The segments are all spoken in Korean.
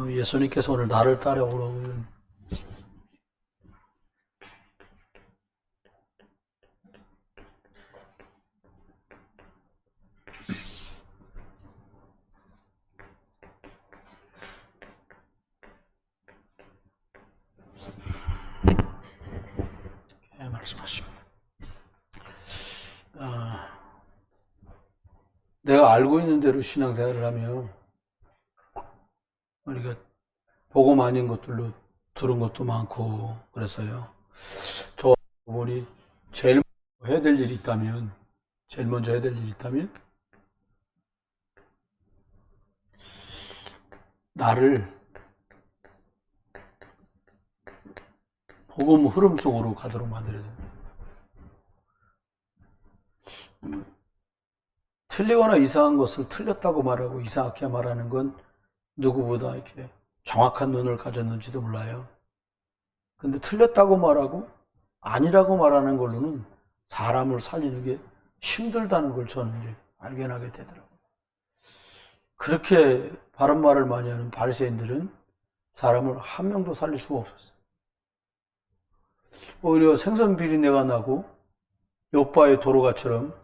예수님께서 오늘 나를 따라오라고. 말씀하십니다. 내가 알고 있는 대로 신앙생활을 하면 우리가 복음 아닌 것들로 들은 것도 많고, 그래서요, 저 부분이 제일 먼저 해야 될 일이 있다면, 나를 복음 흐름 속으로 가도록 만들어야 됩니다. 틀리거나 이상한 것을 틀렸다고 말하고 이상하게 말하는 건 누구보다 이렇게 정확한 눈을 가졌는지도 몰라요. 근데 틀렸다고 말하고 아니라고 말하는 걸로는 사람을 살리는 게 힘들다는 걸 저는 이제 발견하게 되더라고요. 그렇게 바른 말을 많이 하는 바리새인들은 사람을 한 명도 살릴 수가 없었어요. 오히려 생선 비린내가 나고 욥바의 도로가처럼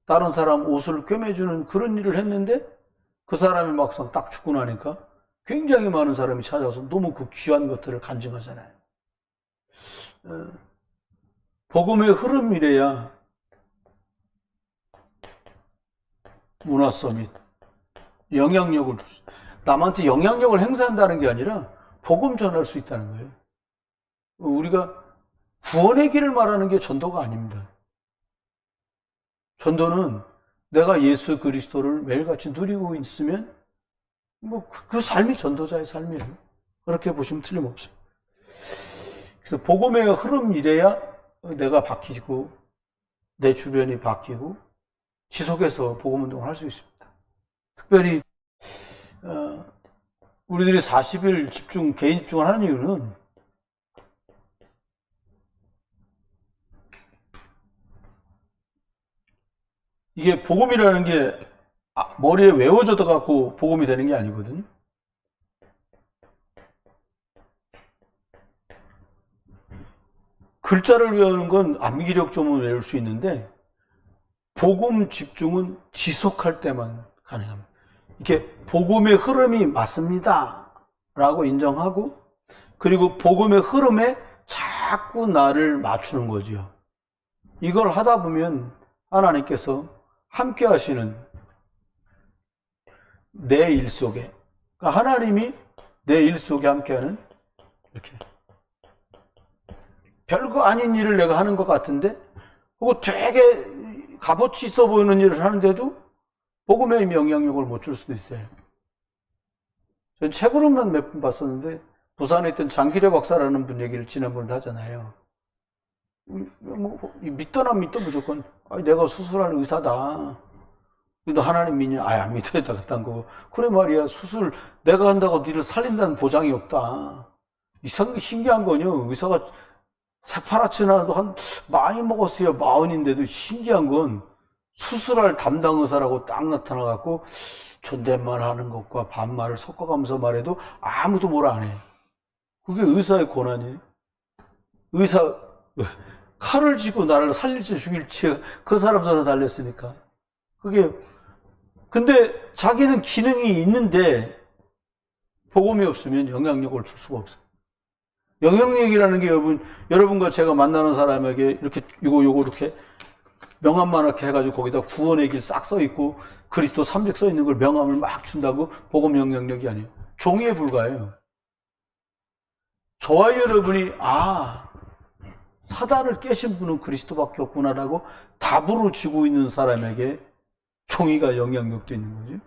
다른 사람 옷을 꿰매주는 그런 일을 했는데, 그 사람이 막상 딱 죽고 나니까 굉장히 많은 사람이 찾아와서 너무 그 귀한 것들을 간증하잖아요. 복음의 흐름이래야 문화서 및 영향력을, 남한테 영향력을 행사한다는 게 아니라 복음 전할 수 있다는 거예요. 우리가 구원의 길을 말하는 게 전도가 아닙니다. 전도는 내가 예수 그리스도를 매일같이 누리고 있으면 그 삶이 전도자의 삶이에요. 그렇게 보시면 틀림없어요. 그래서 복음의 흐름 이래야 내가 바뀌고 내 주변이 바뀌고 지속해서 복음 운동을 할 수 있습니다. 특별히 우리들이 40일 집중, 개인 집중을 하는 이유는 이게 복음이라는 게 머리에 외워져도 갖고 복음이 되는 게 아니거든요. 글자를 외우는 건 암기력 좀은 외울 수 있는데 복음 집중은 지속할 때만 가능합니다. 이렇게 복음의 흐름이 맞습니다 라고 인정하고, 그리고 복음의 흐름에 자꾸 나를 맞추는 거지요. 이걸 하다 보면 하나님께서 함께 하시는 내 일 속에, 그러니까 하나님이 내 일 속에 함께하는, 이렇게 별거 아닌 일을 내가 하는 것 같은데, 그거 되게 값어치 있어 보이는 일을 하는데도 복음의 영향력을 못 줄 수도 있어요. 전 책으로만 몇 번 봤었는데, 부산에 있던 장기래 박사라는 분 얘기를 지난번에도 하잖아요. 믿더나 믿더 무조건 내가 수술할 의사다. 너 하나님 믿냐? 안 믿어야 되겠다는 거고. 그래 말이야, 수술 내가 한다고 니를 살린다는 보장이 없다. 신기한 거요. 의사가 새파랗지 않아도 많이 먹었어요. 40인데도 신기한 건 수술할 담당 의사라고 딱 나타나갖고 존댓말 하는 것과 반말을 섞어가면서 말해도 아무도 뭐라 안 해. 그게 의사의 권한이에요. 의사 칼을 쥐고 나를 살릴지 죽일지 그 사람 전에 달렸으니까. 그게, 근데 자기는 기능이 있는데 복음이 없으면 영향력을 줄 수가 없어요. 영향력이라는 게 여러분과 제가 만나는 사람에게 이렇게 요거 이렇게 명함만 이렇게 해가지고 거기다 구원의 길 싹 써 있고 그리스도 3적 써 있는 걸 명함을 막 준다고 복음 영향력이 아니에요. 종이에 불과해요. 저와 여러분이 사단을 깨신 분은 그리스도밖에 없구나라고 답으로 쥐고 있는 사람에게 종이가 영향력도 있는 거죠.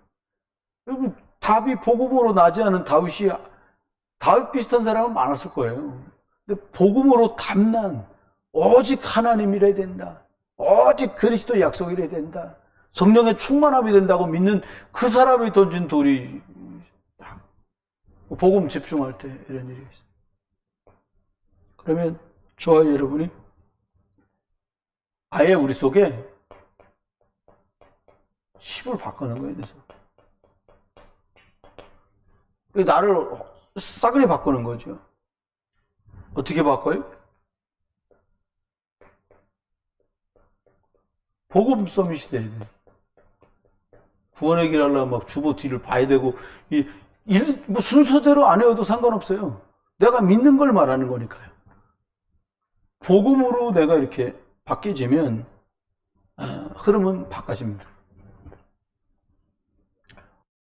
여러분, 답이 복음으로 나지 않은 다윗 비슷한 사람은 많았을 거예요. 근데 복음으로 답난 오직 하나님이래야 된다. 오직 그리스도 약속이래야 된다. 성령의 충만함이 된다고 믿는 그 사람이 던진 돌이 복음 집중할 때 이런 일이 있어요. 그러면 저와 여러분이 아예 우리 속에 10을 바꾸는 거예요. 그래서 나를 싸그리 바꾸는 거죠. 어떻게 바꿔요? 복음 서밋이 돼야 돼. 구원의 길 하려면 막 주보 뒤를 봐야 되고, 뭐 순서대로 안 해도 상관없어요. 내가 믿는 걸 말하는 거니까요. 복음으로 내가 이렇게 바뀌어지면, 흐름은 바꿔집니다.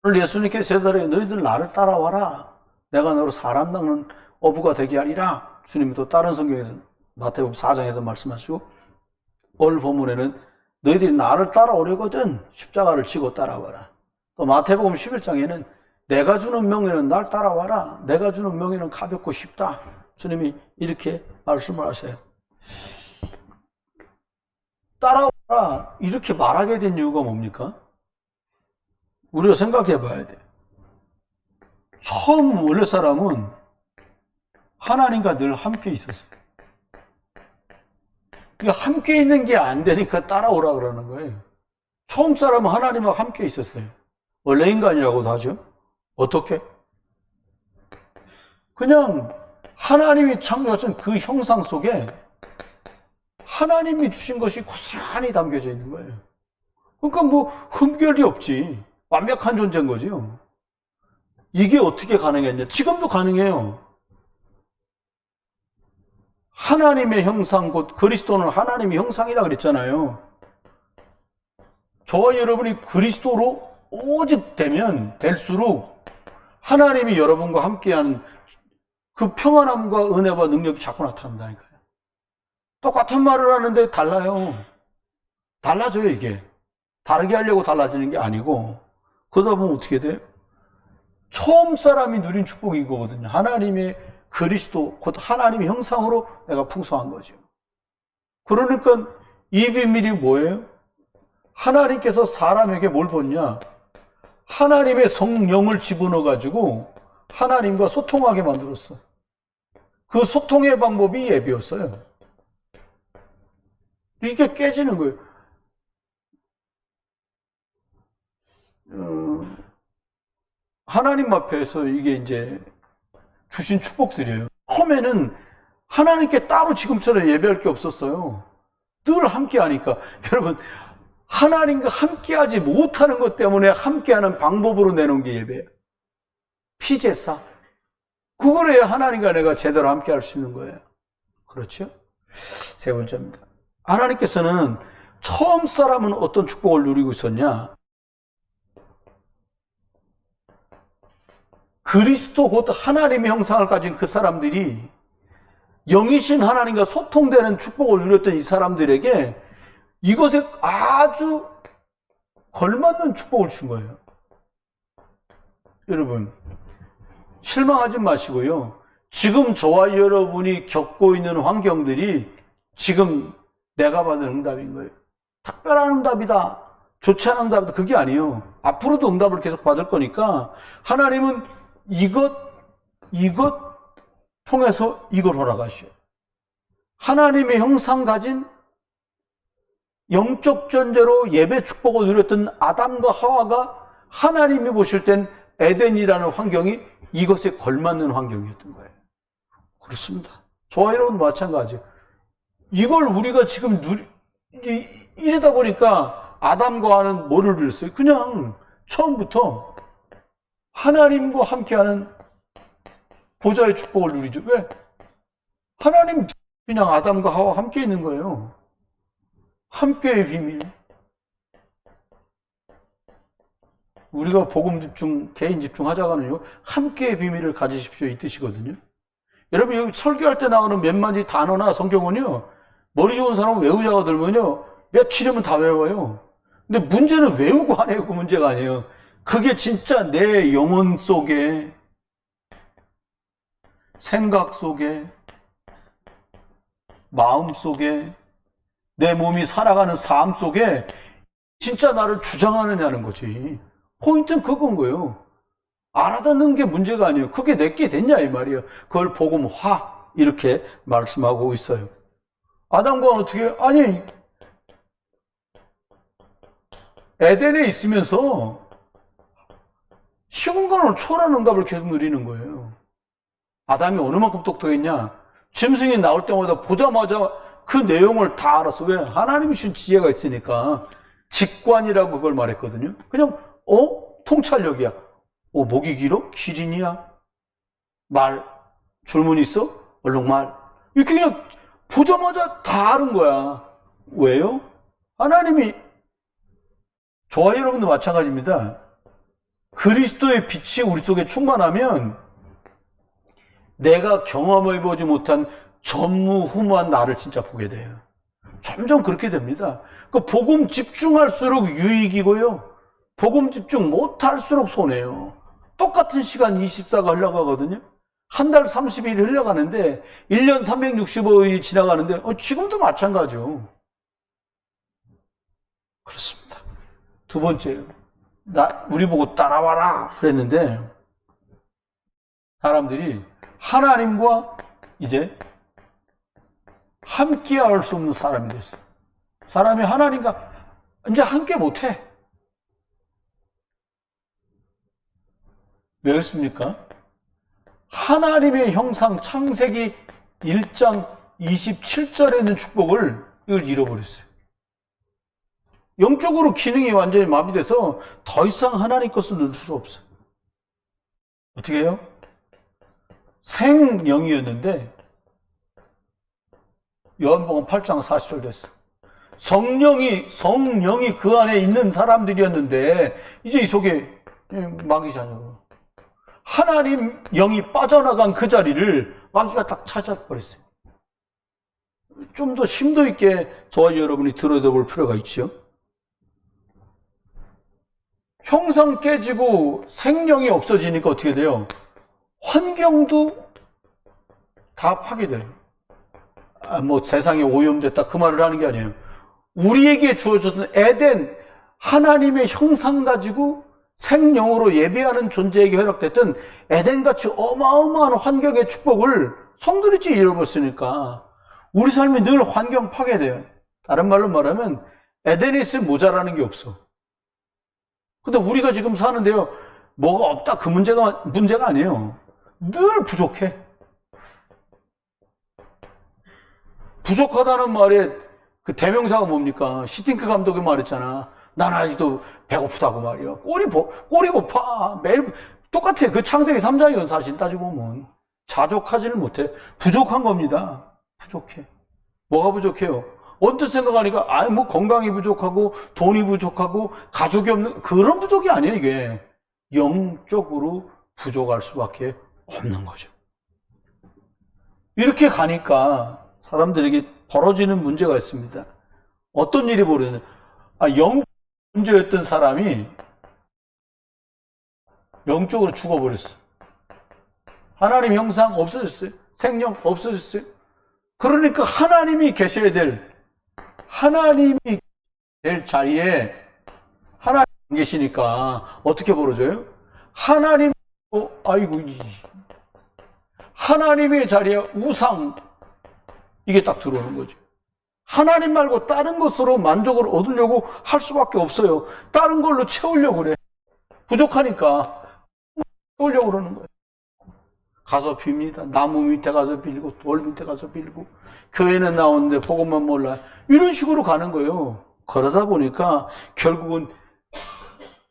오늘 예수님께서 제자들에게 너희들 나를 따라와라. 내가 너로 사람 닦는 어부가 되게 하리라. 주님이 또 다른 성경에서 마태복음 4장에서 말씀하시고, 오늘 본문에는 너희들이 나를 따라오려거든 십자가를 지고 따라와라. 또 마태복음 11장에는 내가 주는 명예는 날 따라와라. 내가 주는 명예는 가볍고 쉽다. 주님이 이렇게 말씀을 하세요. 따라와라 이렇게 말하게 된 이유가 뭡니까? 우리가 생각해 봐야 돼. 처음 원래 사람은 하나님과 늘 함께 있었어요. 그러니까 함께 있는 게 안 되니까 따라오라 그러는 거예요. 처음 사람은 하나님과 함께 있었어요. 원래 인간이라고도 하죠. 어떻게? 그냥 하나님이 창조하신 그 형상 속에 하나님이 주신 것이 고스란히 담겨져 있는 거예요. 그러니까 뭐 흠결이 없지. 완벽한 존재인 거죠. 이게 어떻게 가능했냐? 지금도 가능해요. 하나님의 형상, 곧 그리스도는 하나님의 형상이다 그랬잖아요. 저와 여러분이 그리스도로 오직 되면 될수록 하나님이 여러분과 함께하는 그 평안함과 은혜와 능력이 자꾸 나타난다니까요. 똑같은 말을 하는데 달라요. 달라져요, 이게. 다르게 하려고 달라지는 게 아니고, 그러다 보면 어떻게 돼요? 처음 사람이 누린 축복이 이거거든요. 하나님의 그리스도, 곧 하나님의 형상으로 내가 풍성한 거죠. 그러니까 이 비밀이 뭐예요? 하나님께서 사람에게 뭘 줬냐? 하나님의 성령을 집어넣어가지고 하나님과 소통하게 만들었어. 그 소통의 방법이 예배였어요. 이게 깨지는 거예요. 하나님 앞에서 이게 이제 주신 축복들이에요. 처음에는 하나님께 따로 지금처럼 예배할 게 없었어요. 늘 함께 하니까. 여러분, 하나님과 함께 하지 못하는 것 때문에 함께하는 방법으로 내놓은 게 예배예요. 피제사. 그걸 해야 하나님과 내가 제대로 함께 할 수 있는 거예요. 그렇죠? 세 번째입니다. 하나님께서는 처음 사람은 어떤 축복을 누리고 있었냐? 그리스도 곧 하나님의 형상을 가진 그 사람들이 영이신 하나님과 소통되는 축복을 누렸던 이 사람들에게 이것에 아주 걸맞는 축복을 준 거예요. 여러분, 실망하지 마시고요. 지금 저와 여러분이 겪고 있는 환경들이 지금 내가 받은 응답인 거예요. 특별한 응답이다. 좋지 않은 응답이다. 그게 아니에요. 앞으로도 응답을 계속 받을 거니까 하나님은 이것 통해서 이걸 허락하셔요. 하나님의 형상 가진 영적 존재로 예배 축복을 누렸던 아담과 하와가 하나님이 보실 땐 에덴이라는 환경이 이것에 걸맞는 환경이었던 거예요. 그렇습니다. 저와 여러분도 마찬가지예요. 이걸 우리가 지금 이러다 보니까 아담과 하와는 뭐를 누렸어요? 그냥 처음부터 하나님과 함께하는 보좌의 축복을 누리죠. 왜? 하나님 그냥 아담과 하와 함께 있는 거예요. 함께의 비밀. 우리가 복음 집중, 개인 집중하자가는요, 함께의 비밀을 가지십시오 이 뜻이거든요. 여러분 여기 설교할 때 나오는 몇 마디 단어나 성경은요, 머리 좋은 사람은 외우자가 들면요, 며칠이면 다 외워요. 근데 문제는 외우고 안 외우고 문제가 아니에요. 그게 진짜 내 영혼 속에, 생각 속에, 마음 속에, 내 몸이 살아가는 삶 속에 진짜 나를 주장하느냐는 거지. 포인트는 그건 거예요. 알아듣는 게 문제가 아니에요. 그게 내게 됐냐 이 말이에요. 그걸 복음화 이렇게 말씀하고 있어요. 아담과 어떻게? 아니, 에덴에 있으면서 시공간을 초월한 응답을 계속 누리는 거예요. 아담이 어느 만큼 똑똑했냐? 짐승이 나올 때마다 보자마자 그 내용을 다 알았어. 왜? 하나님이 주신 지혜가 있으니까. 직관이라고 그걸 말했거든요. 그냥 통찰력이야. 목이 길어? 기린이야. 말 줄무늬 있어? 얼룩말. 이렇게 그냥 보자마자 다 아는 거야. 왜요? 하나님이, 저와 여러분도 마찬가지입니다. 그리스도의 빛이 우리 속에 충만하면 내가 경험해보지 못한 전무후무한 나를 진짜 보게 돼요. 점점 그렇게 됩니다. 그 복음 집중할수록 유익이고요. 복음 집중 못할수록 손해요. 똑같은 시간 24가 흘러가거든요. 한 달 30일이 흘러가는데 1년 365일이 지나가는데 지금도 마찬가지죠. 그렇습니다. 두 번째, 우리 보고 따라와라 그랬는데 사람들이 하나님과 이제 함께 할 수 없는 사람이 됐어. 사람이 하나님과 이제 함께 못해. 왜 그렇습니까? 하나님의 형상 창세기 1장 27절에 있는 축복을 이걸 잃어버렸어요. 영적으로 기능이 완전히 마비돼서 더 이상 하나님 것을 누릴 수 없어요. 어떻게 해요? 생영이었는데 요한복음 8장 40절 됐어. 성령이 그 안에 있는 사람들이었는데 이제 이 속에 마귀 자녀로 하나님 영이 빠져나간 그 자리를 마귀가 딱 찾아버렸어요. 좀 더 심도 있게 저와 여러분이 들여다볼 필요가 있죠. 형상 깨지고 생명이 없어지니까 어떻게 돼요? 환경도 다 파괴돼요. 세상이 오염됐다 그 말을 하는 게 아니에요. 우리에게 주어졌던 에덴, 하나님의 형상 가지고 생명으로 예배하는 존재에게 허락됐던 에덴같이 어마어마한 환경의 축복을 성도들이 잃어버렸으니까 우리 삶이 늘 환경 파괴돼요. 다른 말로 말하면 에덴에 있으면 모자라는 게 없어. 근데 우리가 지금 사는데요, 뭐가 없다 그 문제가 아니에요. 늘 부족해. 부족하다는 말에 그 대명사가 뭡니까? 시팅크 감독이 말했잖아. 난 아직도 배고프다고 말이야. 꼬리 고파. 매일 똑같아. 그 창세기 3장이건 사실 따지고 보면. 자족하지를 못해. 부족한 겁니다. 부족해. 뭐가 부족해요? 언뜻 생각하니까 건강이 부족하고 돈이 부족하고 가족이 없는 그런 부족이 아니에요. 이게 영적으로 부족할 수밖에 없는 거죠. 이렇게 가니까 사람들에게 벌어지는 문제가 있습니다. 어떤 일이 벌어지냐? 영 문제였던 사람이 영적으로 죽어버렸어. 하나님 형상 없어졌어요. 생명 없어졌어요. 그러니까 하나님이 될 자리에 하나님 안 계시니까 어떻게 벌어져요? 하나님의 자리에 우상, 이게 딱 들어오는 거죠. 하나님 말고 다른 것으로 만족을 얻으려고 할 수밖에 없어요. 다른 걸로 채우려고 그래. 부족하니까 채우려고 그러는 거예요. 가서 빕니다. 나무 밑에 가서 빌고 돌 밑에 가서 빌고 교회는 나오는데 복음만 몰라. 이런 식으로 가는 거예요. 그러다 보니까 결국은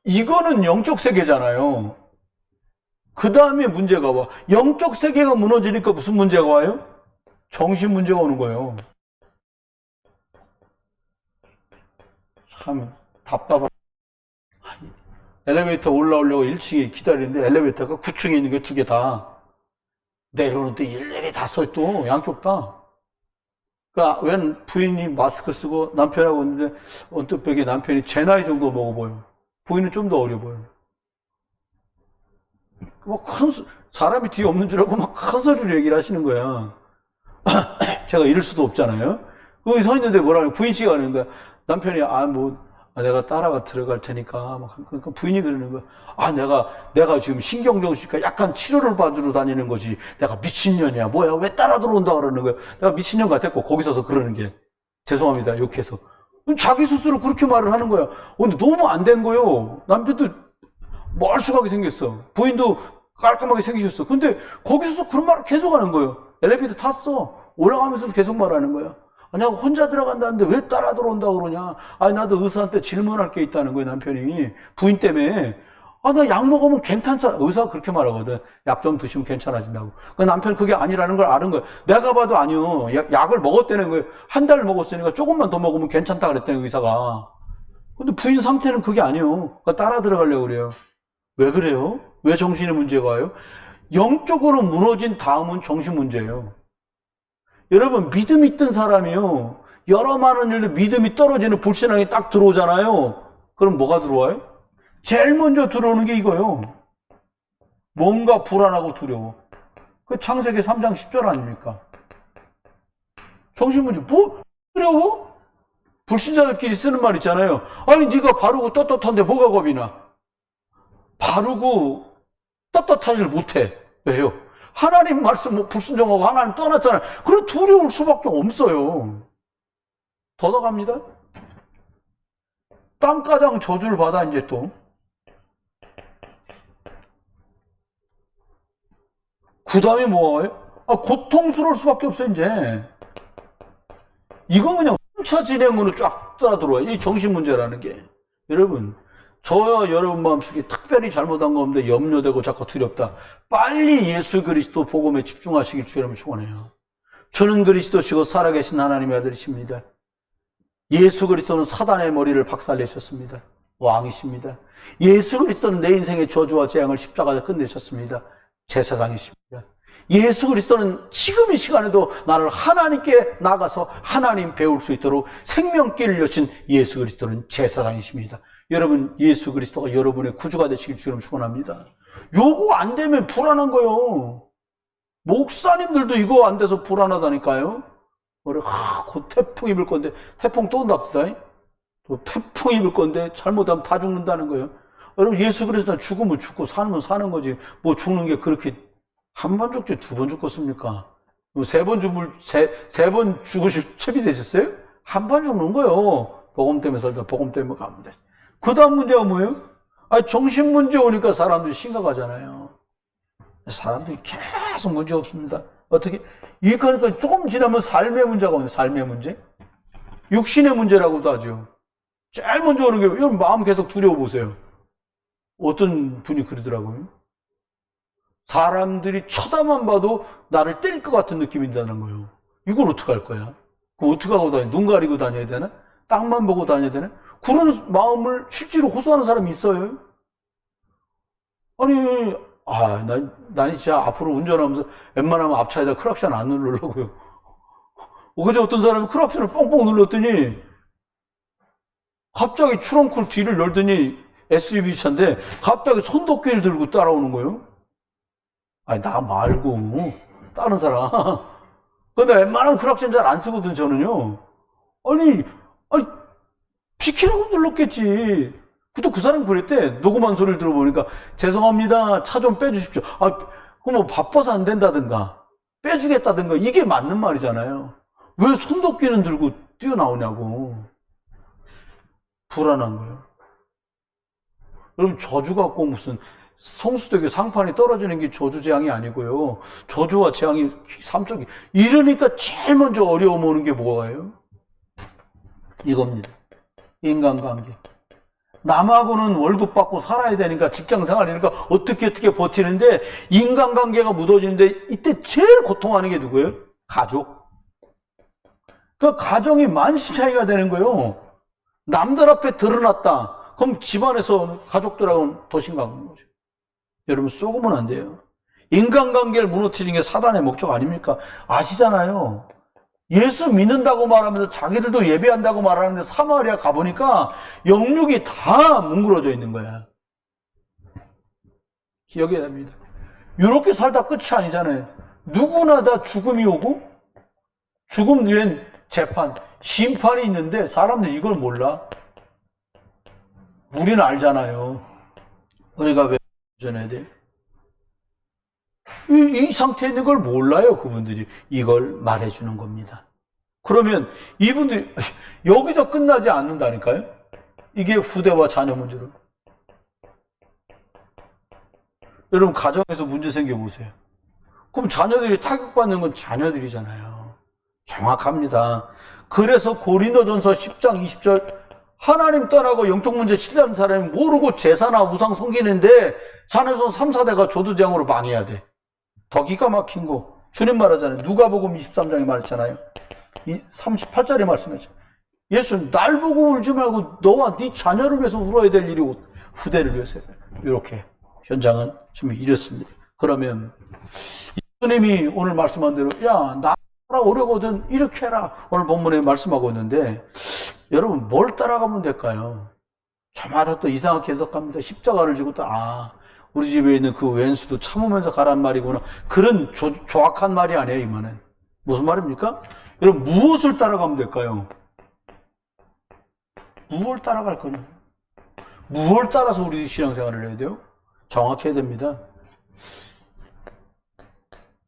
이거는 영적 세계잖아요. 그 다음에 문제가 와. 영적 세계가 무너지니까 무슨 문제가 와요? 정신 문제가 오는 거예요. 참 답답하다. 엘리베이터 올라오려고 1층에 기다리는데 엘리베이터가 9층에 있는 게 2개 다 내려오는데 일일이 다 서 또 양쪽 다. 그러니까 웬 부인이 마스크 쓰고 남편하고 있는데 언뜻 보기에 남편이 제 나이 정도 먹어 보여. 부인은 좀 더 어려 보여. 사람이 뒤에 없는 줄 알고 막 큰 소리로 얘기를 하시는 거야. 제가 이럴 수도 없잖아요. 거기 서 있는데 뭐라고 부인 씨가 하는 거야. 남편이 내가 따라가 들어갈 테니까 그러니까 부인이 그러는 거야. 내가 지금 신경정신과 약간 치료를 받으러 다니는 거지. 내가 미친년이야. 뭐야? 왜 따라 들어온다 그러는 거야. 내가 미친년 같았고 거기 서서 그러는 게 죄송합니다. 욕해서. 자기 스스로 그렇게 말을 하는 거야. 근데 너무 안 된 거요. 남편도 멀쑥하게 생겼어. 부인도 깔끔하게 생기셨어. 근데 거기서 그런 말을 계속 하는 거예요. 엘리베이터 탔어. 올라가면서도 계속 말하는 거야. 아니, 혼자 들어간다는데 왜 따라 들어온다고 그러냐. 아니, 나도 의사한테 질문할 게 있다는 거예요, 남편이. 부인 때문에. 아, 나 약 먹으면 괜찮잖아. 의사가 그렇게 말하거든. 약 좀 드시면 괜찮아진다고. 그 남편 그게 아니라는 걸 아는 거야. 내가 봐도 아니요. 약을 먹었다는 거예요. 한 달 먹었으니까 조금만 더 먹으면 괜찮다 그랬다는 의사가. 근데 부인 상태는 그게 아니에요. 따라 들어가려고 그래요. 왜 그래요? 왜 정신의 문제가 와요? 영적으로 무너진 다음은 정신 문제예요. 여러분, 믿음 있던 사람이요. 여러 많은 일도 믿음이 떨어지는 불신앙이 딱 들어오잖아요. 그럼 뭐가 들어와요? 제일 먼저 들어오는 게 이거예요. 뭔가 불안하고 두려워. 그 창세기 3장 10절 아닙니까? 정신문제. 뭐? 두려워? 불신자들끼리 쓰는 말 있잖아요. 아니, 네가 바르고 떳떳한데 뭐가 겁이 나? 바르고 떳떳하지를 못해. 왜요? 하나님 말씀 불순종하고 하나님 떠났잖아요. 그래 두려울 수밖에 없어요. 더 나갑니다. 땅가장 저주를 받아 이제 또. 그 다음에 뭐예요? 고통스러울 수밖에 없어요 이제. 이건 그냥 혼차 진행으로 쫙 따라들어와요. 이 정신 문제라는 게. 여러분, 저와 여러분 마음속에 특별히 잘못한 거 없는데 염려되고 자꾸 두렵다. 빨리 예수 그리스도 복음에 집중하시길 주여름 축원해요. 주는 그리스도시고 살아계신 하나님의 아들이십니다. 예수 그리스도는 사단의 머리를 박살내셨습니다. 왕이십니다. 예수 그리스도는 내 인생의 저주와 재앙을 십자가에 끝내셨습니다. 제사장이십니다. 예수 그리스도는 지금 이 시간에도 나를 하나님께 나가서 하나님 배울 수 있도록 생명길을 여신 예수 그리스도는 제사장이십니다. 여러분, 예수 그리스도가 여러분의 구주가 되시길 주님 축원합니다. 요거 안 되면 불안한 거요. 목사님들도 이거 안 돼서 불안하다니까요. 곧 태풍이 불 건데, 태풍 또 온답니다. 또 태풍이 불 건데 잘못하면 다 죽는다는 거예요. 여러분, 예수 그리스도는 죽으면 죽고 사는 사는 거지. 뭐 죽는 게 그렇게 한 번 죽지 두 번 죽겠습니까? 세 번 죽으실 채비 되셨어요? 한 번 죽는 거예요. 복음 때문에 살다 복음 때문에 가면 돼. 그 다음 문제가 뭐예요? 정신 문제 오니까 사람들이 심각하잖아요. 사람들이 계속 문제 없습니다. 어떻게? 그러니까 조금 지나면 삶의 문제가 오네, 삶의 문제. 육신의 문제라고도 하죠. 제일 먼저 오는 게, 여러분 마음 계속 두려워 보세요. 어떤 분이 그러더라고요. 사람들이 쳐다만 봐도 나를 때릴 것 같은 느낌이 든다는 거예요. 이걸 어떻게 할 거야? 그거 어떻게 하고 다녀? 눈 가리고 다녀야 되나? 땅만 보고 다녀야 되나? 그런 마음을 실제로 호소하는 사람이 있어요. 아니, 난 진짜 앞으로 운전하면서 웬만하면 앞차에다 크락션 안 누르려고요. 그제 어떤 사람이 크락션을 뻥뻥 눌렀더니 갑자기 트렁크를 뒤를 열더니 SUV 차인데 갑자기 손도끼를 들고 따라오는 거예요. 나 말고 다른 사람. 근데 웬만하면 크락션 잘 안 쓰거든 저는요. 아니 비키라고 눌렀겠지. 또 그 사람이 그랬대. 녹음한 소리를 들어보니까 죄송합니다. 차 좀 빼주십시오. 그럼 뭐 바빠서 안 된다든가 빼주겠다든가 이게 맞는 말이잖아요. 왜 손도끼는 들고 뛰어나오냐고. 불안한 거예요. 여러분 저주 갖고 무슨 성수대교 상판이 떨어지는 게 저주 재앙이 아니고요. 저주와 재앙이 삼척이. 이러니까 제일 먼저 어려움 오는 게 뭐예요? 이겁니다. 인간관계. 남하고는 월급 받고 살아야 되니까 직장 생활이니까 어떻게 버티는데 인간관계가 무너지는데 이때 제일 고통하는 게 누구예요? 가족. 그 가정이 만시 차이가 되는 거예요. 남들 앞에 드러났다. 그럼 집안에서 가족들하고는 더 심각한 거죠. 여러분 쏘으면 안 돼요. 인간관계를 무너뜨리는 게 사단의 목적 아닙니까? 아시잖아요. 예수 믿는다고 말하면서 자기들도 예배한다고 말하는데 사마리아 가보니까 영육이 다 뭉그러져 있는 거야. 기억해야 됩니다. 이렇게 살다 끝이 아니잖아요. 누구나 다 죽음이 오고 죽음 뒤엔 재판, 심판이 있는데 사람들이 이걸 몰라. 우리는 알잖아요. 우리가 왜 전해야 돼요? 이 상태에 있는 걸 몰라요, 그분들이. 이걸 말해주는 겁니다. 그러면 이분들이 여기서 끝나지 않는다니까요? 이게 후대와 자녀 문제로. 여러분 가정에서 문제 생겨보세요. 그럼 자녀들이 타격받는 건 자녀들이잖아요. 정확합니다. 그래서 고린도전서 10장 20절 하나님 떠나고 영적 문제 치려는 사람이 모르고 제사나 우상 섬기는데 자녀손 3, 4대가 조두장으로 망해야 돼. 더 기가 막힌 거 주님 말하잖아요. 누가복음 23장에 말했잖아요. 38절에 말씀했죠. 예수는 날 보고 울지 말고 너와 네 자녀를 위해서 울어야 될 일이고 후대를 위해서. 이렇게 현장은 지금 이렇습니다. 그러면 예수님이 오늘 말씀한 대로 야 나라 오려거든 이렇게 해라 오늘 본문에 말씀하고 있는데 여러분 뭘 따라가면 될까요? 저마다 또 이상하게 해석합니다. 십자가를 지고 또 우리 집에 있는 그 왼수도 참으면서 가란 말이구나. 그런 조악한 말이 아니에요. 이 말은 무슨 말입니까? 여러분 무엇을 따라가면 될까요? 무엇을 따라갈 거냐? 무엇을 따라서 우리 신앙생활을 해야 돼요? 정확해야 됩니다.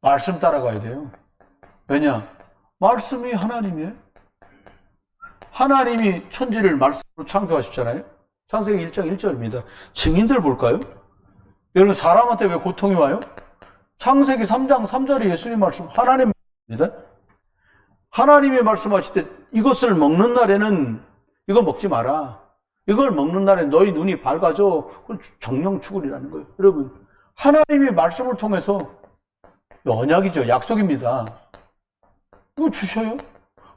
말씀 따라가야 돼요. 왜냐? 말씀이 하나님이에요. 하나님이 천지를 말씀으로 창조하셨잖아요. 창세기 1장 1절입니다. 증인들 볼까요? 여러분 사람한테 왜 고통이 와요? 창세기 3장 3절에 예수님 말씀 하나님입니다. 하나님이 말씀하실 때 이것을 먹는 날에는 이거 먹지 마라. 이걸 먹는 날에 너희 눈이 밝아져. 그건 정령 죽으리라는 거예요. 여러분 하나님이 말씀을 통해서 언약이죠. 약속입니다. 이거 주셔요.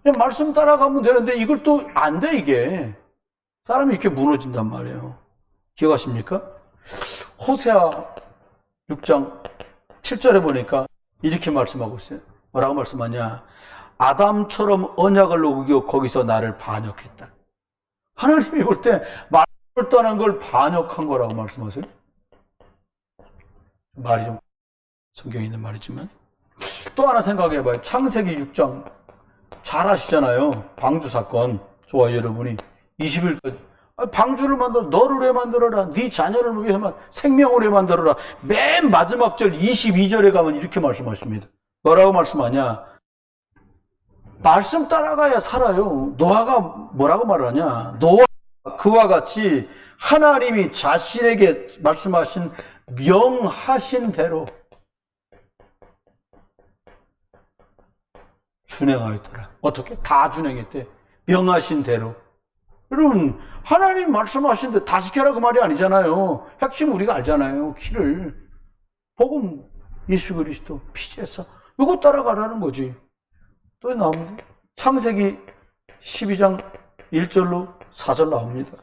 그냥 말씀 따라가면 되는데 이걸 또 안 돼 이게. 사람이 이렇게 무너진단 말이에요. 기억하십니까? 호세아 6장 7절에 보니까 이렇게 말씀하고 있어요. 뭐라고 말씀하냐? 아담처럼 언약을 어기고 거기서 나를 반역했다. 하나님이 볼 때 말씀을 떠난 걸 반역한 거라고 말씀하세요. 말이 좀 성경에 있는 말이지만 또 하나 생각해봐요. 창세기 6장 잘 아시잖아요. 방주 사건. 좋아요 여러분이 20일까지 방주를 만들어 너를 왜 만들어라 네 자녀를 위해만 생명을 왜 만들어라. 맨 마지막 절 22절에 가면 이렇게 말씀하십니다. 뭐라고 말씀하냐? 말씀 따라가야 살아요. 노아가 뭐라고 말하냐? 노아 그와 같이 하나님이 자신에게 말씀하신 명하신 대로 준행하였더라. 어떻게? 다 준행했대. 명하신 대로. 여러분 하나님 말씀하신 대로 다 지켜라 그 말이 아니잖아요. 핵심 우리가 알잖아요. 키를 복음 예수 그리스도 피제사 이거 따라가라는 거지. 또 나옵니다. 창세기 12장 1절로 4절 나옵니다.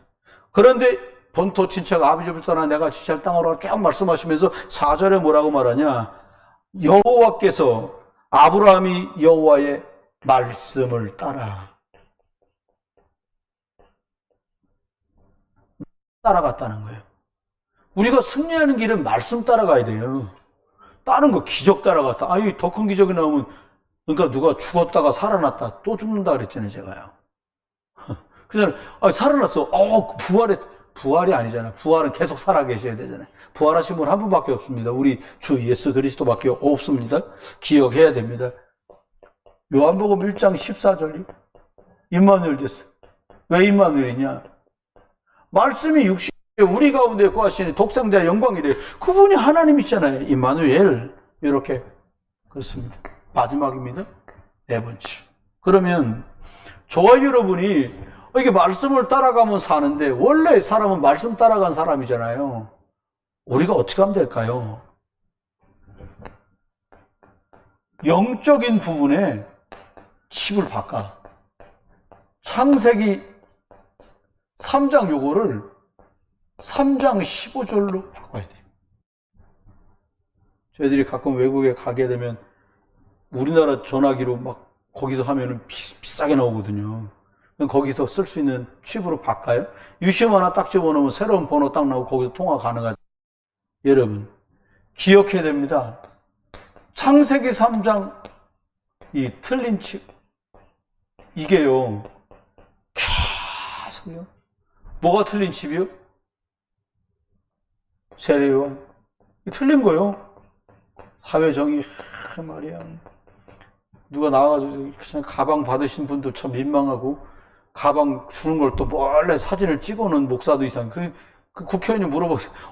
그런데 본토 친척 아비집을 떠나 내가 지체할 땅으로 쭉 말씀하시면서 4절에 뭐라고 말하냐? 여호와께서 아브라함이 여호와의 말씀을 따라갔다는 거예요. 우리가 승리하는 길은 말씀 따라가야 돼요. 다른 거 기적 따라갔다. 더 큰 기적이 나오면 그러니까 누가 죽었다가 살아났다 또 죽는다 그랬잖아요 제가요. 그래서 살아났어. 부활이 아니잖아요. 부활은 계속 살아계셔야 되잖아요. 부활하신 분 한 분밖에 없습니다. 우리 주 예수 그리스도밖에 없습니다. 기억해야 됩니다. 요한복음 1장 14절이 임마누엘 됐어요. 왜 임마누엘이냐? 말씀이 육신에 우리 가운데 거하시니 독생자의 영광이래요. 그분이 하나님이시잖아요. 임마누엘. 이렇게 그렇습니다. 마지막입니다. 네 번째. 그러면 저와 여러분이 이게 말씀을 따라가면 사는데 원래 사람은 말씀 따라간 사람이잖아요. 우리가 어떻게 하면 될까요? 영적인 부분에 칩을 바꿔. 창세기 3장 요거를 3장 15절로 바꿔야 돼요. 저희들이 가끔 외국에 가게 되면 우리나라 전화기로 막 거기서 하면은 비싸게 나오거든요. 거기서 쓸 수 있는 칩으로 바꿔요. 유심 하나 딱 집어넣으면 새로운 번호 딱 나오고 거기서 통화 가능하죠. 여러분 기억해야 됩니다. 창세기 3장 이 틀린 칩 이게요 계속요. 뭐가 틀린 칩이요? 세례요한 틀린 거요. 사회정의 말이야. 누가 나와가지고 그냥 가방 받으신 분들 참 민망하고 가방 주는 걸 또 몰래 사진을 찍어놓은 목사도 이상. 그 국회의원이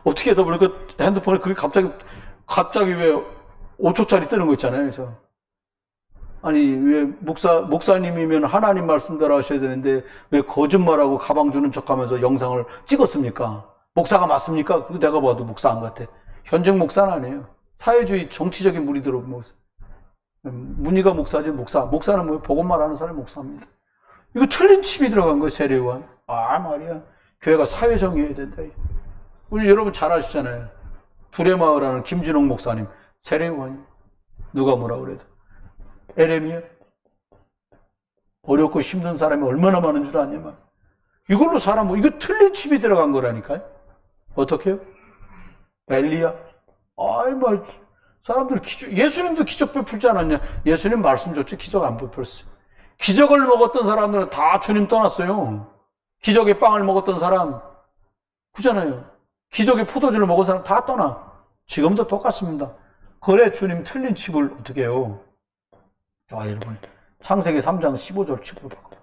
어떻게 하다 보니까 핸드폰에 그게 갑자기 왜 5초짜리 뜨는 거 있잖아요. 그래서 아니, 왜 목사님이면 하나님 말씀대로 하셔야 되는데 왜 거짓말하고 가방 주는 척 하면서 영상을 찍었습니까? 목사가 맞습니까? 내가 봐도 목사 안 같아. 현직 목사는 아니에요. 사회주의 정치적인 무리들로 목사. 문희가 목사지, 목사는 뭐 복음말 하는 사람이 목사입니다. 이거 틀린 칩이 들어간 거예요, 세례요한. 말이야. 교회가 사회정의해야 된다. 우리 여러분 잘 아시잖아요. 두레마을하는 김진홍 목사님, 세례요한이. 누가 뭐라 그래도. 에레미야. 어렵고 힘든 사람이 얼마나 많은 줄 아냐, 이걸로 이거 틀린 칩이 들어간 거라니까요. 어떻게 해요? 엘리야. 사람들 예수님도 기적 베풀지 않았냐? 예수님 말씀 줬지 기적 안 베풀었어요. 기적을 먹었던 사람들은 다 주님 떠났어요. 기적의 빵을 먹었던 사람, 그잖아요. 기적의 포도주를 먹은 사람 다 떠나. 지금도 똑같습니다. 그래, 주님 틀린 칩을 어떻게 해요? 자, 여러분. 창세기 3장 15절 칩으로 바꿔.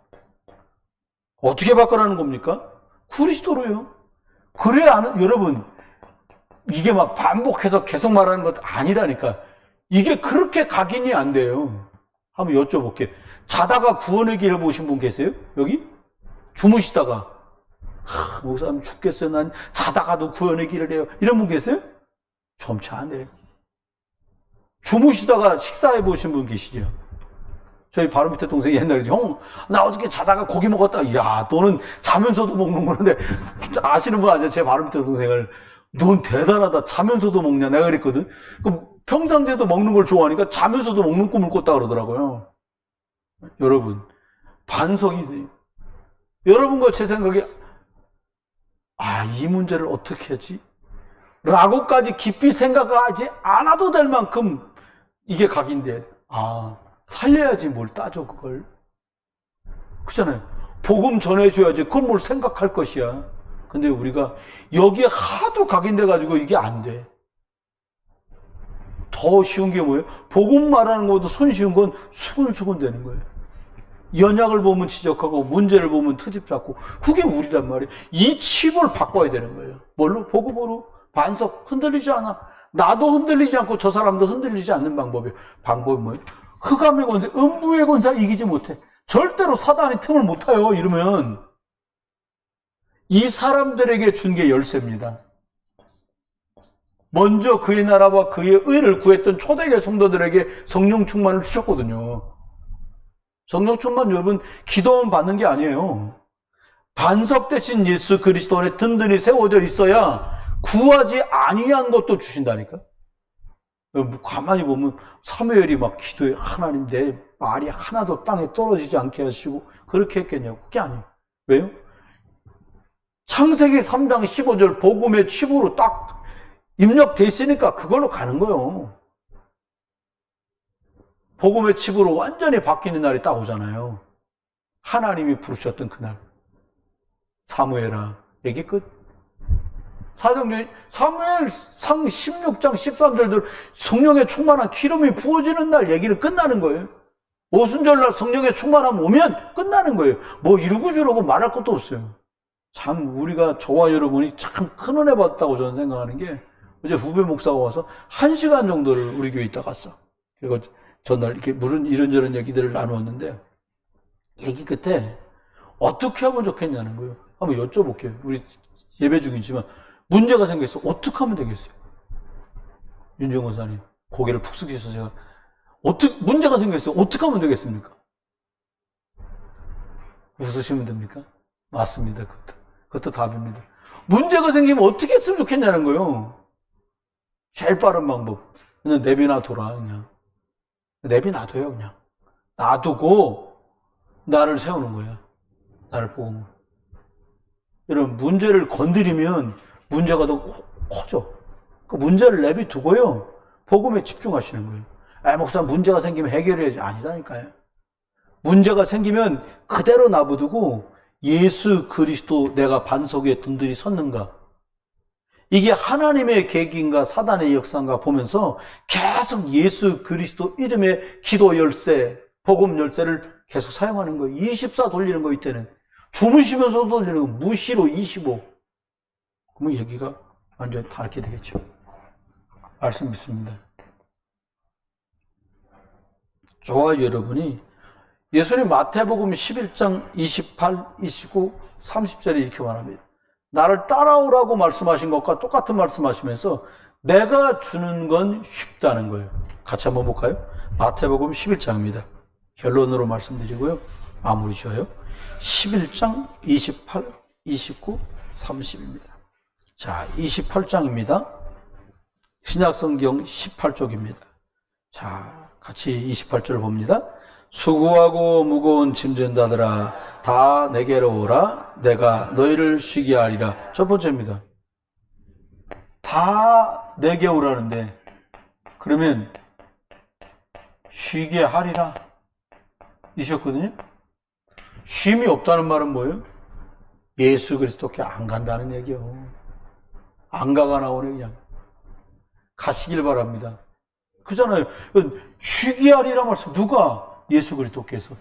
어떻게 바꿔라는 겁니까? 그리스도로요. 그래, 여러분. 이게 막 반복해서 계속 말하는 것 아니라니까. 이게 그렇게 각인이 안 돼요. 한번 여쭤볼게요. 자다가 구원의 길을 보신 분 계세요? 여기? 주무시다가 목사님 죽겠어요. 난 자다가도 구원의 길을 해요. 이런 분 계세요? 점치 안 돼요. 주무시다가 식사해 보신 분 계시죠? 저희 바로 밑에 동생이 옛날에 형, 나 어저께 자다가 고기 먹었다. 야, 너는 자면서도 먹는 거는데 아시는 분 아세요? 제 바로 밑에 동생을. 넌 대단하다. 자면서도 먹냐? 내가 그랬거든. 평상시에도 먹는 걸 좋아하니까 자면서도 먹는 꿈을 꿨다 그러더라고요. 여러분, 반석이 돼요. 여러분과 제 생각에 이 문제를 어떻게 하지? 라고까지 깊이 생각하지 않아도 될 만큼 이게 각인돼야 돼. 살려야지 뭘 따져 그걸. 그렇잖아요. 복음 전해줘야지 그걸 뭘 생각할 것이야. 근데 우리가 여기에 하도 각인돼가지고 이게 안 돼. 더 쉬운 게 뭐예요? 복음 말하는 것도 손쉬운 건 수근수근 되는 거예요. 연약을 보면 지적하고 문제를 보면 트집 잡고 그게 우리란 말이에요. 이 칩을 바꿔야 되는 거예요. 뭘로? 복음으로. 반석 흔들리지 않아. 나도 흔들리지 않고 저 사람도 흔들리지 않는 방법이에요. 방법이 뭐예요? 흑암의 권세, 음부의 권세 이기지 못해. 절대로 사단이 틈을 못 타요. 이러면 이 사람들에게 준 게 열쇠입니다. 먼저 그의 나라와 그의 의를 구했던 초대교회 성도들에게 성령 충만을 주셨거든요. 성령 충만 여러분 기도만 받는 게 아니에요. 반석 대신 예수 그리스도 안에 든든히 세워져 있어야 구하지 아니한 것도 주신다니까. 가만히 보면 사무엘이 막 기도해. 하나님 내 말이 하나도 땅에 떨어지지 않게 하시고 그렇게 했겠냐고. 그게 아니에요. 왜요? 창세기 3장 15절 복음의 칩으로 딱 입력돼 있으니까 그걸로 가는 거예요. 복음의 칩으로 완전히 바뀌는 날이 딱 오잖아요. 하나님이 부르셨던 그날. 사무엘아, 얘기 끝. 사무엘상 16장 13절들 성령의 충만한 기름이 부어지는 날 얘기는 끝나는 거예요. 오순절날 성령의 충만함 오면 끝나는 거예요. 뭐 이러고 저러고 말할 것도 없어요. 참 우리가 저와 여러분이 참 큰 은혜 받았다고 저는 생각하는 게 어제 후배 목사가 와서 1시간 정도를 우리 교회에 있다 갔어. 그리고 전날 이렇게 이런저런 얘기들을 나누었는데 얘기 끝에 어떻게 하면 좋겠냐는 거예요. 한번 여쭤볼게요. 우리 예배 중이지만 문제가 생겼어. 어떻게 하면 되겠어요? 윤정 권사님 고개를 푹 숙이셔서 제가 문제가 생겼어요. 어떻게 하면 되겠습니까? 웃으시면 됩니까? 맞습니다. 그것도 답입니다. 문제가 생기면 어떻게 했으면 좋겠냐는 거예요. 제일 빠른 방법. 그냥 내비놔둬라, 그냥. 내비놔둬요, 그냥. 놔두고, 나를 세우는 거예요. 나를 보고. 여러분, 문제를 건드리면 문제가 더 커져. 그 문제를 내비두고요. 복음에 집중하시는 거예요. 목사님, 문제가 생기면 해결해야지. 아니다니까요. 문제가 생기면 그대로 놔두고, 예수 그리스도 내가 반석 위에 든든히 섰는가? 이게 하나님의 계기인가 사단의 역사인가 보면서 계속 예수 그리스도 이름의 기도 열쇠, 복음 열쇠를 계속 사용하는 거예요. 24 돌리는 거 이때는. 주무시면서 돌리는 거 무시로 25. 그러면 얘기가 완전히 다르게 되겠죠. 말씀 믿습니다. 좋아요, 여러분이. 예수님 마태복음 11장 28, 29, 30절에 이렇게 말합니다. 나를 따라오라고 말씀하신 것과 똑같은 말씀하시면서 내가 주는 건 쉽다는 거예요. 같이 한번 볼까요? 마태복음 11장입니다. 결론으로 말씀드리고요. 마무리 지어요. 11장 28, 29, 30입니다. 자, 28장입니다. 신약성경 18쪽입니다. 자, 같이 28절 봅니다. 수고하고 무거운 짐진 자들아 다 내게로 오라 내가 너희를 쉬게 하리라. 첫 번째입니다. 다 내게 오라는데 그러면 쉬게 하리라 이셨거든요. 쉼이 없다는 말은 뭐예요? 예수 그리스도께 안 간다는 얘기요. 안 가가 나오네. 그냥 가시길 바랍니다. 그잖아요. 쉬게 하리라 말씀. 누가? 예수 그리스도께서.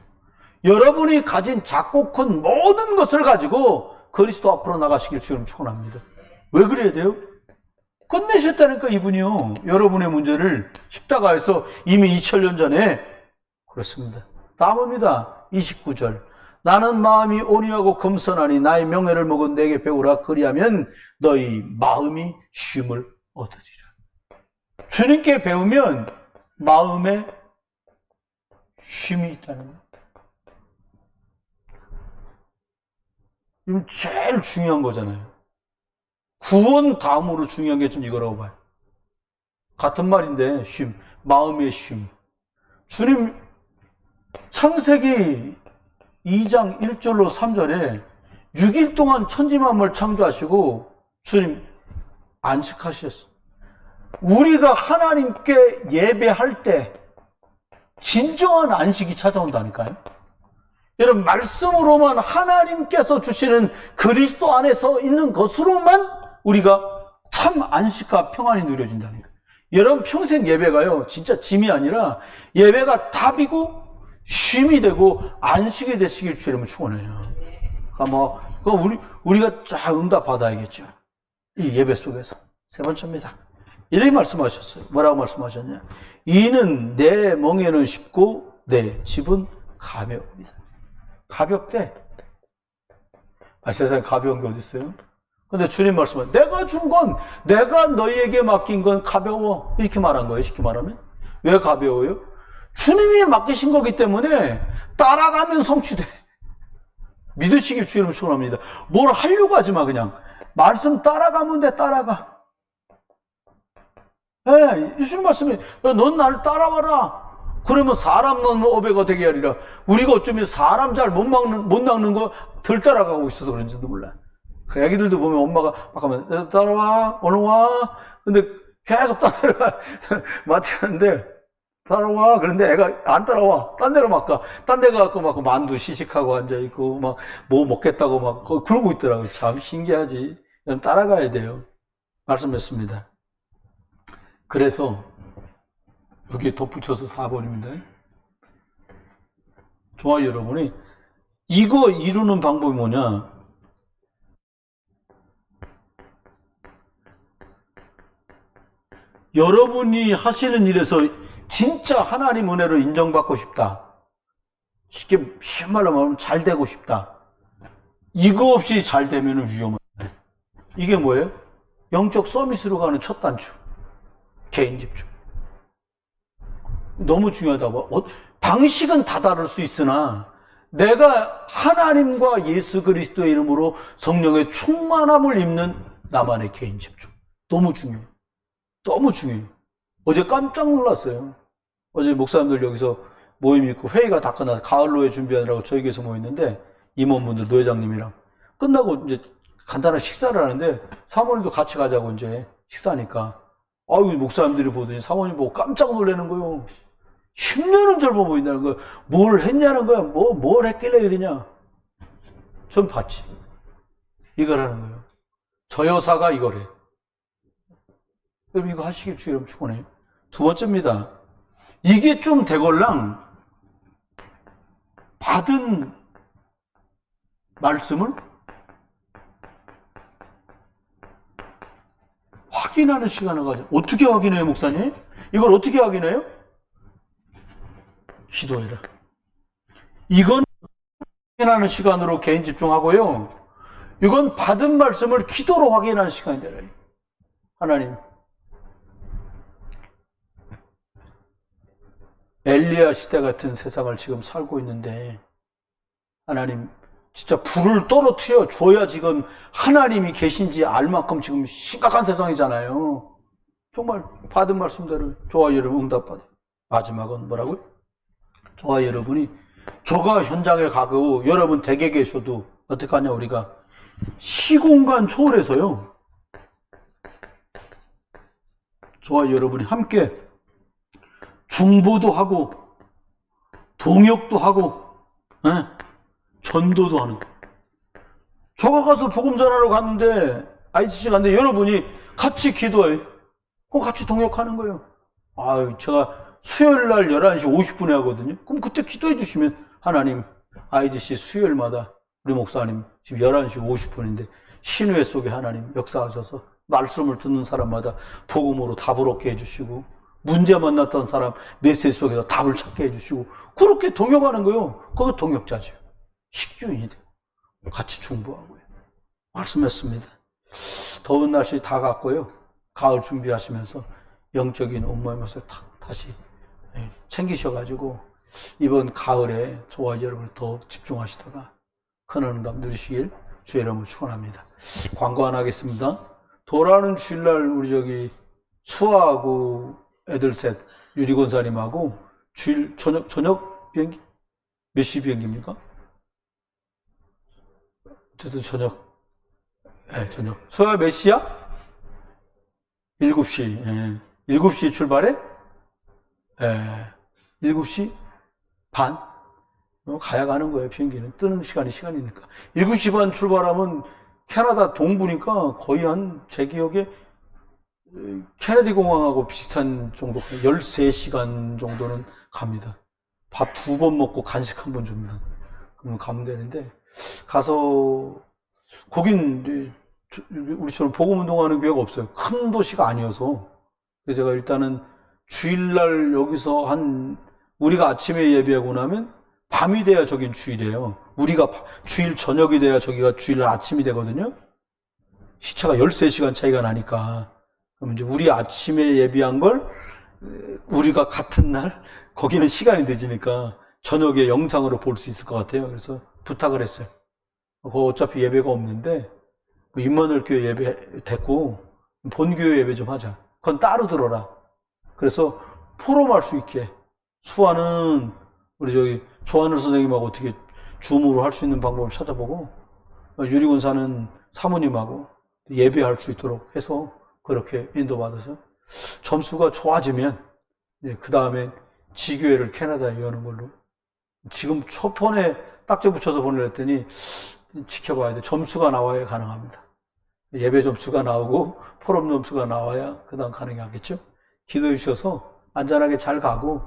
여러분이 가진 작고 큰 모든 것을 가지고 그리스도 앞으로 나가시길 주님 축원합니다. 왜 그래야 돼요? 끝내셨다니까 이분이요. 여러분의 문제를 십자가에서 이미 2000년 전에. 그렇습니다. 다음입니다. 29절. 나는 마음이 온유하고 겸손하니 나의 명예를 먹은 내게 배우라. 그리하면 너희 마음이 쉼을 얻으리라. 주님께 배우면 마음에 쉼이 있다는 거예요. 이건 제일 중요한 거잖아요. 구원 다음으로 중요한 게 좀 이거라고 봐요. 같은 말인데 쉼, 마음의 쉼. 주님 창세기 2장 1절로 3절에 6일 동안 천지만물 창조하시고 주님 안식하셨어요. 우리가 하나님께 예배할 때 진정한 안식이 찾아온다니까요. 여러분, 말씀으로만 하나님께서 주시는 그리스도 안에서 있는 것으로만 우리가 참 안식과 평안이 누려진다니까요. 여러분, 평생 예배가요, 진짜 짐이 아니라 예배가 답이고 쉼이 되고 안식이 되시길 주님은 축원해요. 우리가 쫙 응답 받아야겠죠. 이 예배 속에서. 세 번째입니다. 이렇게 말씀하셨어요. 뭐라고 말씀하셨냐? 이는 내 멍에는 쉽고 내 집은 가벼웁니다. 가볍대. 세상에 가벼운 게 어디 있어요? 근데 주님 말씀은 내가 준 건, 내가 너희에게 맡긴 건 가벼워. 이렇게 말한 거예요. 쉽게 말하면. 왜 가벼워요? 주님이 맡기신 거기 때문에 따라가면 성취돼. 믿으시길 주님 축원합니다. 뭘 하려고 하지 마. 그냥 말씀 따라가면 돼. 따라가. 네, 예수님 말씀이 넌 나를 따라와라. 그러면 사람 넣는 어배가 되게 하리라. 우리가 어쩌면 사람 잘 못 낚는 거 덜 따라가고 있어서 그런지도 몰라. 그 애기들도 보면 엄마가 막 하면 따라와, 오늘 와. 근데 계속 따라가. 마태하는데 따라와. 그런데 애가 안 따라와. 딴 데로 막 가. 딴 데 가서 막 만두 시식하고 앉아있고 막 뭐 먹겠다고 막 그러고 있더라고요. 참 신기하지. 따라가야 돼요. 말씀했습니다. 그래서 여기에 덧붙여서 4번입니다. 좋아요, 여러분이. 이거 이루는 방법이 뭐냐? 여러분이 하시는 일에서 진짜 하나님 은혜로 인정받고 싶다. 쉬운 말로 말하면 잘 되고 싶다. 이거 없이 잘 되면 위험해. 이게 뭐예요? 영적 서밋으로 가는 첫 단추. 개인 집중. 너무 중요하다고. 방식은 다 다를 수 있으나 내가 하나님과 예수 그리스도의 이름으로 성령의 충만함을 입는 나만의 개인 집중. 너무 중요해요. 너무 중요해요. 어제 깜짝 놀랐어요. 어제 목사님들 여기서 모임 있고 회의가 다 끝나서 가을로에 준비하느라고 저희 교회에서 모였는데 임원분들 노회장님이랑 끝나고 이제 간단한 식사를 하는데 사모님도 같이 가자고 이제 식사니까 아유 목사님들이 보더니 사모님 보고 깜짝 놀라는 거예요. 10년은 젊어 보인다는 거예요. 뭘 했냐는 거야. 뭘 했길래 이러냐. 전 봤지. 이걸 하는 거예요. 저 여사가 이거래. 여러분 이거 하시길 주여 축원해요. 두 번째입니다. 이게 좀 되걸랑 받은 말씀을 확인하는 시간을 가져. 어떻게 확인해요, 목사님? 이걸 어떻게 확인해요? 기도해라. 이건 확인하는 시간으로 개인 집중하고요. 이건 받은 말씀을 기도로 확인하는 시간이 되라. 하나님, 엘리야 시대 같은 세상을 지금 살고 있는데 하나님 진짜 불을 떨어뜨려 줘야 지금 하나님이 계신지 알 만큼 지금 심각한 세상이잖아요. 정말 받은 말씀대로 저와 여러분 응답받아요. 마지막은 뭐라고요? 저와 여러분이 저가 현장에 가고 여러분 댁에 계셔도 어떻게 하냐, 우리가 시공간 초월해서요, 저와 여러분이 함께 중보도 하고 동역도 하고 전도도 하는 거예요. 저가 가서 복음 전하러 갔는데 ICC 갔는데 여러분이 같이 기도해요. 그럼 같이 동역하는 거예요. 제가 수요일날 11시 50분에 하거든요. 그럼 그때 기도해 주시면 하나님, ICC 수요일마다 우리 목사님 지금 11시 50분인데 신회 속에 하나님 역사하셔서 말씀을 듣는 사람마다 복음으로 답을 얻게 해주시고 문제 만났던 사람 메시지 속에서 답을 찾게 해주시고 그렇게 동역하는 거예요. 그거 동역자죠. 식주인이 돼요. 같이 중보하고요. 말씀했습니다. 더운 날씨 다 갔고요. 가을 준비하시면서 영적인 온몸에서 다시 챙기셔가지고 이번 가을에 저와 여러분을 더 집중하시다가 큰 응답 누리시길 주의 이름으로 축원합니다. 광고 하나 하겠습니다. 돌아오는 주일날 우리 수아하고 애들 셋, 유리권사님하고 주일 저녁 비행기? 몇 시 비행기입니까? 어쨌든 저녁. 수아 몇 시야? 7시. 7시에 출발해? 7시 반? 가야 가는 거예요, 비행기는. 뜨는 시간이니까. 7시 반 출발하면 캐나다 동부니까 거의 제 기억에 케네디 공항하고 비슷한 정도, 13시간 정도는 갑니다. 밥 2번 먹고 간식 1번 줍니다. 그러면 가면 되는데, 가서, 거긴, 우리처럼 복음운동하는 교회가 없어요. 큰 도시가 아니어서. 그래서 제가 일단은 주일날 여기서 우리가 아침에 예배하고 나면 밤이 돼야 저긴 주일이에요. 우리가 주일 저녁이 돼야 저기가 주일날 아침이 되거든요. 시차가 13시간 차이가 나니까. 그럼 이제 우리 아침에 예비한 걸 우리가 같은 날 거기는 시간이 늦으니까 저녁에 영상으로 볼 수 있을 것 같아요. 그래서 부탁을 했어요. 그거 어차피 예배가 없는데 임마누엘 교회 예배 됐고 본교회 예배 좀 하자. 그건 따로 들어라. 그래서 포럼할 수 있게 수아는 우리 조하늘 선생님하고 어떻게 줌으로 할 수 있는 방법을 찾아보고 유리권사는 사모님하고 예배할 수 있도록 해서 그렇게 인도받아서 점수가 좋아지면 그 다음에 지교회를 캐나다에 여는 걸로. 지금 초폰에 딱지 붙여서 보내려 했더니 지켜봐야 돼. 점수가 나와야 가능합니다. 예배 점수가 나오고 포럼 점수가 나와야 그 다음 가능하겠죠. 기도해 주셔서 안전하게 잘 가고,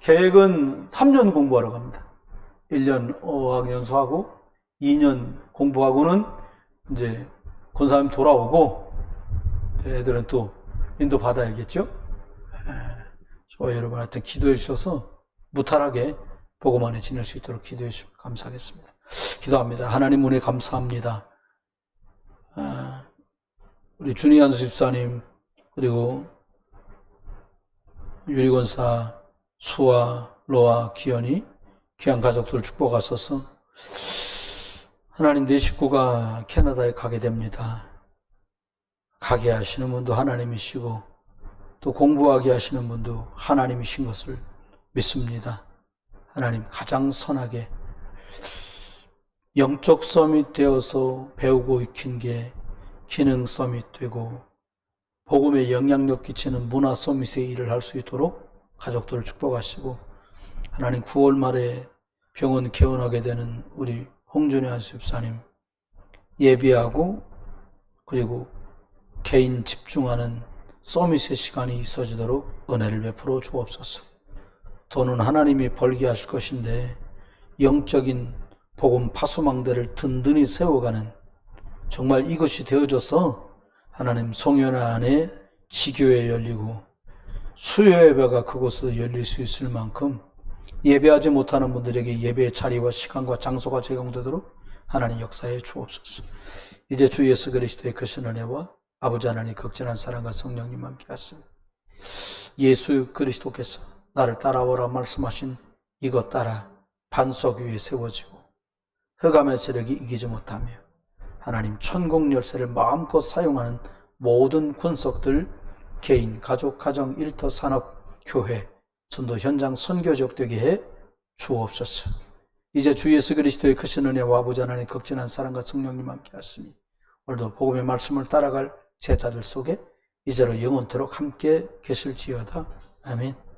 계획은 3년 공부하러 갑니다. 1년 어학연수하고 2년 공부하고는 이제 권사님 돌아오고 애들은 또 인도 받아야겠죠. 저와 여러분 하여튼 기도해 주셔서 무탈하게 복음 안에 지낼 수 있도록 기도해 주시면 감사하겠습니다. 기도합니다. 하나님 은혜 감사합니다. 우리 준희한 집사님 그리고 유리권사 수아, 로아, 기현이 귀한 가족들 축복하소서. 하나님, 내 식구가 캐나다에 가게 됩니다. 가게 하시는 분도 하나님이시고 또 공부하게 하시는 분도 하나님이신 것을 믿습니다. 하나님, 가장 선하게 영적 서밋 되어서 배우고 익힌 게 기능 서밋 되고 복음에 영향력 끼치는 문화 서밋의 일을 할 수 있도록 가족들을 축복하시고, 하나님 9월 말에 병원 개원하게 되는 우리 홍준희 한수집사님 예비하고 그리고 개인 집중하는 서밋의 시간이 있어지도록 은혜를 베풀어 주옵소서. 돈은 하나님이 벌게 하실 것인데 영적인 복음 파수망대를 든든히 세워가는 정말 이것이 되어져서 하나님 성현 안에 지교회 열리고 수요 예배가 그곳에서 열릴 수 있을 만큼 예배하지 못하는 분들에게 예배의 자리와 시간과 장소가 제공되도록 하나님 역사해 주옵소서. 이제 주 예수 그리스도의 크신 은혜와 아버지 하나님의 극진한 사랑과 성령님 함께 하시니 예수 그리스도께서 나를 따라오라 말씀하신 이것 따라 반석 위에 세워지고 흑암의 세력이 이기지 못하며 하나님 천국 열쇠를 마음껏 사용하는 모든 군속들, 개인, 가족, 가정, 일터, 산업, 교회, 전도 현장, 선교적 되게 해 주옵소서. 이제 주 예수 그리스도의 크신 은혜와 아버지 하나님의 극진한 사랑과 성령님 함께 하시니 오늘도 복음의 말씀을 따라갈 제자들 속에 이제로 영원토록 함께 계실지어다. 아멘.